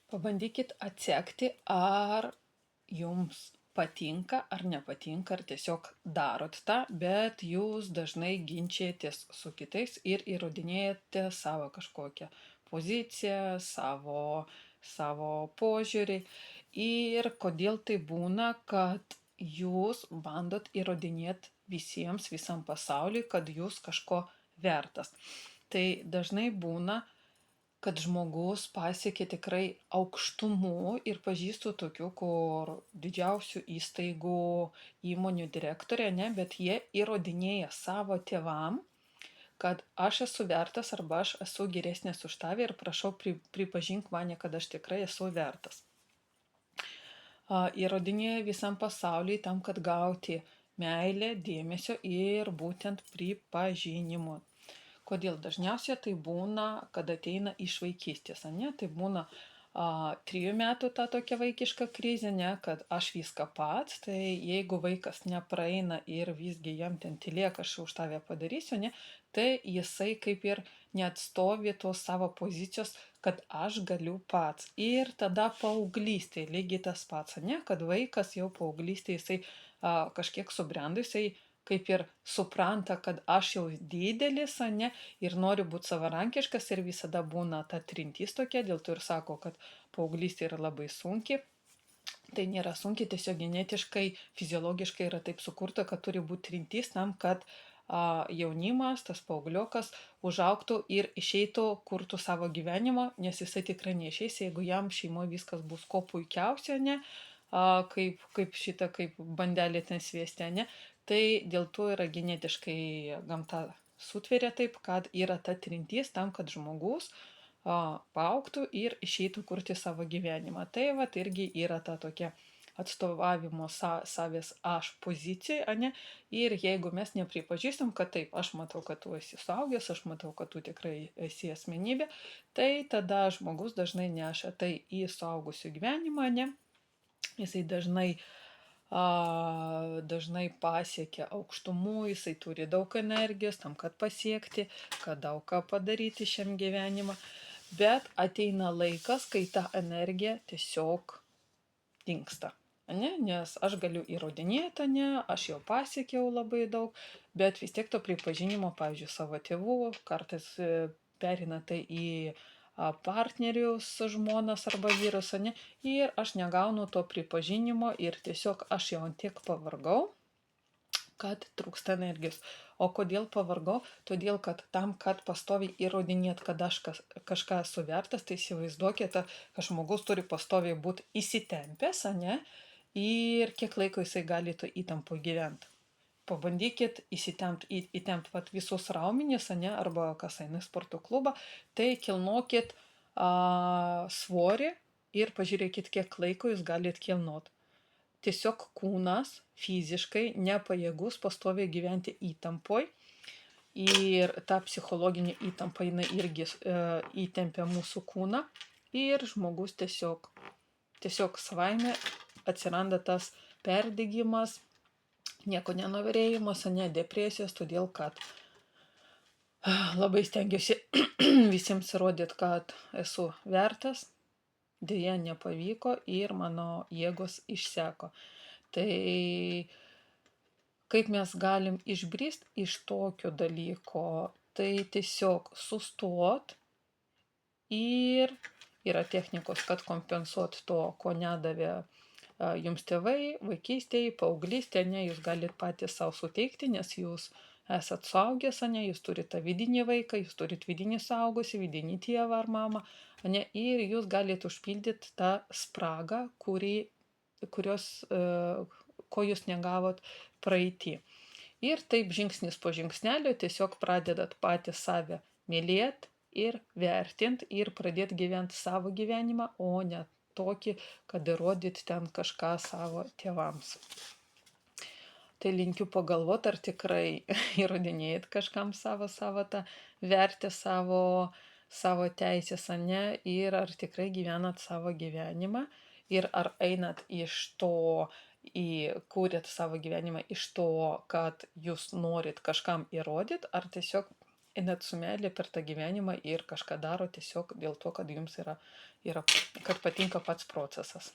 Pabandykit atsekti, ar jums patinka ar nepatinka, ar tiesiog darot tą, bet jūs dažnai ginčijatės su kitais ir įrodinėjate savo kažkokią poziciją, savo požiūrį. Ir kodėl tai būna, kad jūs bandot įrodinėti visiems, visam pasauliui, kad jūs kažko vertas. Tai dažnai būna, kad žmogus pasiekė tikrai aukštumų ir pažįstu tokių, kur didžiausių įstaigų, įmonių direktorė, ne, bet jie įrodinėja savo tėvam, kad aš esu vertas arba aš esu geresnės už tave ir prašau pripažink mane, kad aš tikrai esu vertas. Įrodinėja visam pasauliui tam, kad gauti meilę, dėmesio ir būtent pripažinimo. Kodėl? Dažniausiai tai būna, kad ateina iš vaikystės, ne? Tai būna 3 metų ta tokia vaikiška krizė, ne? Kad aš viską pats, tai jeigu vaikas nepraeina ir visgi jam ten tylėk, aš už tave padarysiu, ne? Tai jisai kaip ir neatstovi tos savo pozicijos, kad aš galiu pats. Ir tada paauglystė lygiai tas pats, ne? Kad vaikas jau paauglystė jisai kažkiek subrendo, jisai kaip ir supranta, kad aš jau didelis, ne, ir noriu būti savarankiškas ir visada būna ta trintis tokia, dėl to ir sako, kad paauglystė yra labai sunki. Tai nėra sunkiai, tiesiog genetiškai, fiziologiškai yra taip sukurta, kad turi būti trintis tam, kad jaunimas, tas paaugliokas, užaugtų ir išeitų, kurtų savo gyvenimą, nes jisai tikrai neišeis, jeigu jam šeimoje viskas bus ko puikiausia, ne, kaip bandelė ten sviestė, ne, tai dėl to yra genetiškai gamta sutveria taip, kad yra ta trintis tam, kad žmogus paaugtų ir išeitų kurti savo gyvenimą. Tai vat irgi yra ta tokia atstovavimo savęs aš pozicija, ne? Ir jeigu mes nepripažįstam, kad taip, aš matau, kad tu esi suaugęs, aš matau, kad tu tikrai esi asmenybė, tai tada žmogus dažnai neša tai į suaugusių gyvenimą, ne? Jisai dažnai pasiekia aukštumų, jisai turi daug energijos tam, kad pasiekti, kad daug ką padaryti šiam gyvenimą. Bet ateina laikas, kai ta energija tiesiog dingsta. Ne? Nes aš galiu įrodinėti, ne, aš jau pasiekiau labai daug, bet vis tiek to pripažinimo, pavyzdžiui, savo tėvų, kartais perina tai į partnerius, žmonas arba vyrus, ne, ir aš negaunu to pripažinimo ir tiesiog aš jau tiek pavargau, kad trūksta energijos. O kodėl pavargau? Todėl, kad tam, kad pastoviai įrodinėt, kad aš kažką esu vertas, tai įsivaizduokite, kad žmogus turi pastoviai būti įsitempęs, ne? Ir kiek laiko jisai gali to įtampo gyventi. Pabandykit įtempt visus raumenis, ne? Arba kas eina į sporto klubą, tai kilnokit svorį ir pažiūrėkit, kiek laiko jūs galite kilnot. Tiesiog kūnas fiziškai nepajėgus pastoviai gyventi įtampoj ir ta psichologinė įtampa jinai irgi įtempia mūsų kūną ir žmogus tiesiog savaime atsiranda tas perdegimas, nieko nenorėjimas, ne depresijos, todėl kad labai stengiuosi visiems įrodyti, kad esu vertas. Deja, nepavyko ir mano jėgos išseko. Tai kaip mes galim išbrist iš tokio dalyko, tai tiesiog sustot ir yra technikos, kad kompensuot to, ko nedavė jums tėvai, vaikystėje, paauglystėje, ne, jūs galite patys savo suteikti, nes jūs esat suaugęs, ne, jūs turite tą vidinį vaiką, jūs turite vidinį suaugusį, vidinį tėvą ar mamą, ne, ir jūs galite užpildyti tą spragą, ko jūs negavot praeitį. Ir taip žingsnis po žingsnelio tiesiog pradedat patys save mylėti ir vertinti ir pradėti gyventi savo gyvenimą, o ne tokį, kad įrodyti ten kažką savo tėvams. Tai linkiu pagalvoti, ar tikrai įrodinėjat kažkam savo tą vertę, savo teisės, ne, ir ar tikrai gyvenat savo gyvenimą ir ar einat iš to, kūrėt savo gyvenimą iš to, kad jūs norit kažkam įrodyti, ar tiesiog einat su meile per tą gyvenimą ir kažką daro tiesiog dėl to, kad jums yra, kad patinka pats procesas.